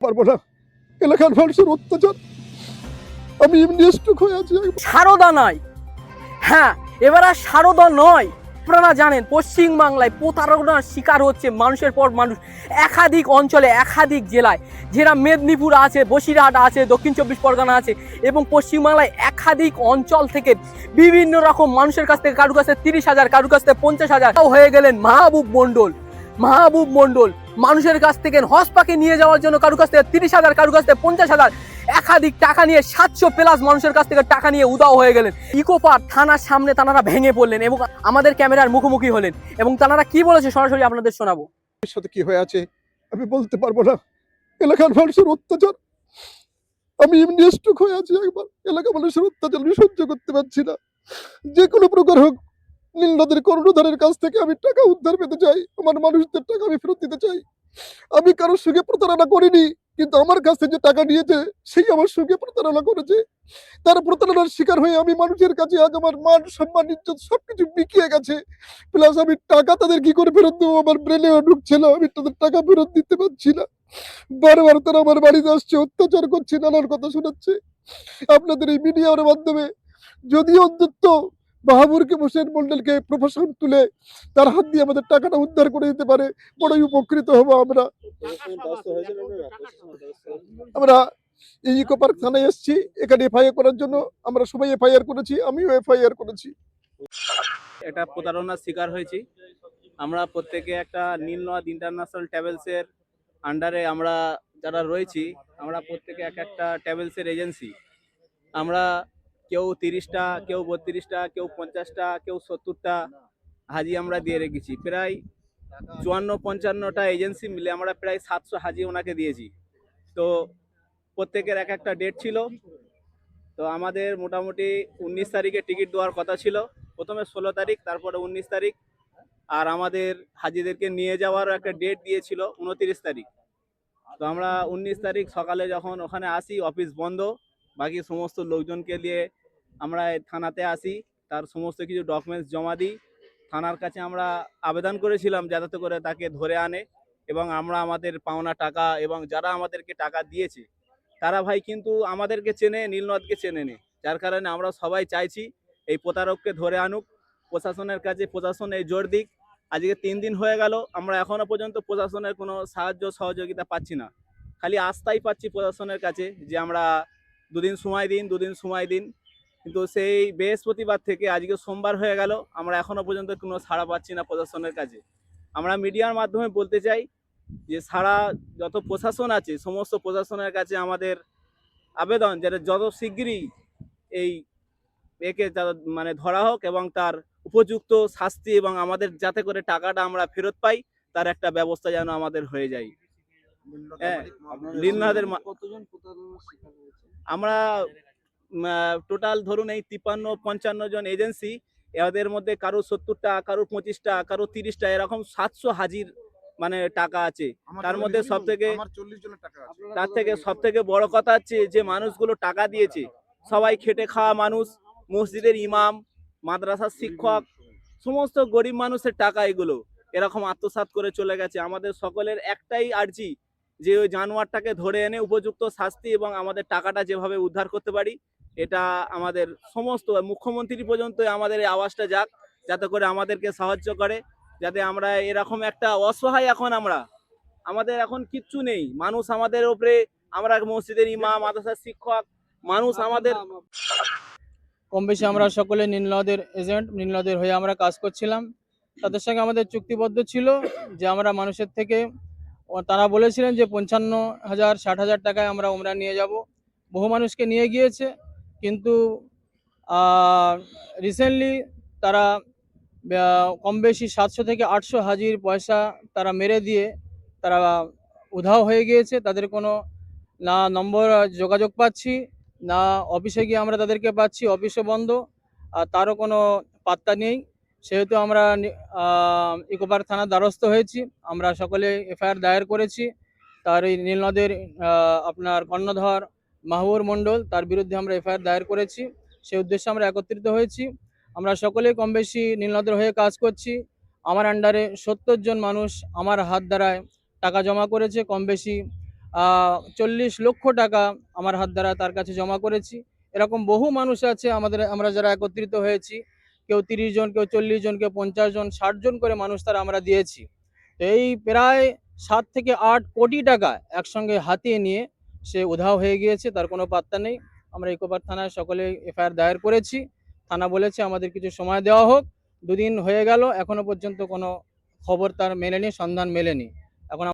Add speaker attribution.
Speaker 1: পারবো না। এলাকার মানুষের অত্যাচার, আমি এমনি স্ট্রোক হয়ে আছি।
Speaker 2: সারদা নাই, হ্যাঁ এবার আর সারদা নয়। আপনারা জানেন পশ্চিম বাংলায় প্রতারণার শিকার হচ্ছে মানুষের পর মানুষ, একাধিক অঞ্চলে একাধিক জেলায়, যেটা মেদিনীপুর আছে, বসিরহাট আছে, দক্ষিণ চব্বিশ পরগনা আছে এবং পশ্চিমবাংলায় একাধিক অঞ্চল থেকে বিভিন্ন রকম মানুষের কাছ থেকে কারু কাছে 30,000, কারু কাছ থেকে 50,000 হয়ে গেলেন মাহবুব মণ্ডল মানুষের কাছ থেকে হসপাকে নিয়ে যাওয়ার জন্য কারু কাছ থেকে 30,000, কারু কাছ থেকে 50,000 একাধিক টাকা নিয়ে 700+ মানুষের কাছ থেকে টাকা নিয়ে উদাও হয়ে গেলেন। ইকো পার্ক থানার সামনে তারা ভেঙে পড়লেন এবং আমাদের ক্যামেরার মুখোমুখি হলেন এবং তারা কি বলেছে সরাসরি আপনাদের শোনাবো।
Speaker 1: সাথে কি হয়ে আছে আমি বলতে পারবো না। এলাকার মানুষের অত্যাচার, আমি এমনি স্ট্রোক হয়ে আছি। একবার এলাকার মানুষের অত্যাচার আমি সহ্য করতে পারছি না। যে কোনো প্রকার হোক, নীলনদের কর্ণধারের কাছ থেকে আমি টাকা উদ্ধার পেতে চাই। আমার মানুষদের টাকা আমি ফেরত দিতে চাই। আমি কারোর সঙ্গে প্রতারণা করিনি, কিন্তু আমার কাছ থেকে যে টাকা নিয়েছে সেই আমার সঙ্গে প্রতারণা করেছে। তার প্রতারণার শিকার হয়ে আমি মানুষের কাছে আজ আমার মান সম্মান ইজ্জত সবকিছু বিকিয়ে গেছে। প্লাস আমি টাকা তাদের কি করে ফেরত দেবো আমার ব্রেনে ঢুকছে না। আমি তাদের টাকা ফেরত দিতে পারছি না। বারবার তারা আমার বাড়িতে আসছে, অত্যাচার করছে, নানান কথা শোনাচ্ছে। আপনাদের এই মিডিয়ার মাধ্যমে যদি অন্তত বাহাবুরকে হোসেন মন্ডলকে প্রফেশন তুলে তার হাত দিয়ে আমাদের টাকাটা উদ্ধার করে দিতে পারে, বড়ই উপকৃত হব আমরা। আমরা এই ইকো পার্ক থানায় এসেছি এখানে এফআইআর করার জন্য। আমরা সবাই এফআইআর করেছি, আমিও এফআইআর করেছি।
Speaker 3: এটা প্রতারণার শিকার হয়েছি। আমরা প্রত্যেকে একটা নীলনদ ইন্টারন্যাশনাল ট্রাভেলসের আন্ডারে আমরা যারা রয়েছি, আমরা প্রত্যেকে এক একটা ট্রাভেলসের এজেন্সি। আমরা কেউ 30টা, কেউ 32টা, কেউ 50টা, কেউ 70টা হাজি আমরা দিয়ে রেখেছি। প্রায় 54-55টা এজেন্সি মিলে আমরা প্রায় 700 হাজি ওনাকে দিয়েছি। তো প্রত্যেকের এক একটা ডেট ছিল। তো আমাদের মোটামুটি 19 তারিখে টিকিট দেওয়ার কথা ছিল, প্রথমে 16 তারিখ, তারপরে 19 তারিখ। আর আমাদের হাজিদেরকে নিয়ে যাওয়ার একটা ডেট দিয়েছিল 29 তারিখ। তো আমরা 19 তারিখ সকালে যখন ওখানে আসি, অফিস বন্ধ, বাকি সমস্ত লোকজনকে নিয়ে আমরা থানাতে আসি, তার সমস্ত কিছু ডকুমেন্টস জমা দিই। থানার কাছে আমরা আবেদন করেছিলাম যাতে করে তাকে ধরে আনে এবং আমরা আমাদের পাওনা টাকা, এবং যারা আমাদেরকে টাকা দিয়েছে তারা ভাই কিন্তু আমাদেরকে চেনে, নীলনদকে চেনে নে। যার কারণে আমরা সবাই চাইছি এই প্রতারককে ধরে আনুক। প্রশাসনের কাছে প্রশাসন এই জোর দিক। আজকে 3 দিন হয়ে গেল, আমরা এখনো পর্যন্ত প্রশাসনের কোনো সাহায্য সহযোগিতা পাচ্ছি না। খালি আস্থাই পাচ্ছি প্রশাসনের কাছে যে আমরা 2 দিন সময় দিন, 2 দিন সময় দিন। কিন্তু সেই বৃহস্পতিবার থেকে আজকে সোমবার হয়ে গেল, আমরা এখনো পর্যন্ত কোনো সাড়া পাচ্ছি না প্রশাসনের কাছে। আমরা মিডিয়ার মাধ্যমে বলতে চাই যে সারা যত প্রশাসন আছে সমস্ত প্রশাসনের কাছে আমাদের আবেদন যাতে যত শিগগিরই এই একে মানে ধরা হোক এবং তার উপযুক্ত শাস্তি, এবং আমাদের যাতে করে টাকাটা আমরা ফেরত পাই তার একটা ব্যবস্থা যেন আমাদের হয়ে যায়। হ্যাঁ, নীলনদের আমরা টোটাল ধরুন এই 53-55 জন এজেন্সি, এদের মধ্যে কারো 70টা, কারো 25টা, কারো 30টা, এরকম 700 হাজির মানে টাকা আছে। তার মধ্যে সব থেকে বড় কথা হচ্ছে যে মানুষগুলো টাকা দিয়েছে সবাই খেটে খাওয়া মানুষ, মসজিদের ইমাম, মাদ্রাসার শিক্ষক, সমস্ত গরিব মানুষের টাকা এগুলো এরকম আত্মসাৎ করে চলে গেছে। আমাদের সকলের একটাই আর্জি যে ওই জানোয়ারটাকে ধরে এনে উপযুক্ত শাস্তি এবং আমাদের টাকাটা যেভাবে উদ্ধার করতে পারি, এটা আমাদের সমস্ত মুখ্যমন্ত্রী পর্যন্ত আমাদের এই আওয়াজটা যাক, যাতে করে আমাদেরকে সাহায্য করে, যাতে আমরা এরকম একটা অসহায়, এখন আমাদের এখন কিচ্ছু নেই, মানুষ আমাদের উপরে, আমরা মসজিদের ইমাম, মাদ্রাসার শিক্ষক, মানুষ আমাদের
Speaker 4: কম বেশি আমরা সকলে নীলনদের এজেন্ট, নীলনদের হয়ে আমরা কাজ করছিলাম। তাদের সঙ্গে আমাদের চুক্তিবদ্ধ ছিল যে আমরা মানুষের থেকে, তারা বলেছিলেন যে 55,000 60,000 টাকায় আমরা ওমরা নিয়ে যাব। বহু মানুষকে নিয়ে গিয়েছে, কিন্তু রিসেন্টলি তারা কম বেশি 700 থেকে 800 হাজির পয়সা তারা মেরে দিয়ে তারা উধাও হয়ে গিয়েছে। তাদের কোনো না নম্বর যোগাযোগ পাচ্ছি, না অফিসে গিয়ে আমরা তাদেরকে পাচ্ছি, অফিসও বন্ধ, আর তারও কোনো পাত্তা নেই। সেহেতু আমরা ইকো পার্ক থানার দ্বারস্থ হয়েছি। আমরা সকলে এফআইআর দায়ের করেছি। তার এই নীলনদের আপনার কর্ণধর মাহবুব মণ্ডল, তার বিরুদ্ধে আমরা এফআইআর দায়ের করেছি। সেই উদ্দেশ্যে আমরা একত্রিত হয়েছি। আমরা সকলেই কম বেশি নীলনদের হয়ে কাজ করছি। আমার আন্ডারে 70 জন মানুষ আমার হাত দ্বারায় টাকা জমা করেছে। কম বেশি 40 লক্ষ টাকা আমার হাত দ্বারা তার কাছে জমা করেছি। এরকম বহু মানুষ আছে আমরা যারা একত্রিত হয়েছি, কেউ 30 জন, কেউ 40 জন, কেউ 50 জন, 60 জন করে মানুষ তারা আমরা দিয়েছি। তো এই প্রায় 7 থেকে 8 কোটি টাকা একসঙ্গে হাতিয়ে নিয়ে সে উধাও হয়ে গিয়েছে, তার কোনো পাত্তা নেই। আমরা ইকোপার থানায় সকলে এফআইআর দায়ের করেছি। থানা বলেছে আমাদের কিছু সময় দেওয়া হোক। 2 দিন হয়ে গেল, এখনো পর্যন্ত কোনো খবর তার মেলেনি, সন্ধান মেলেনি। এখন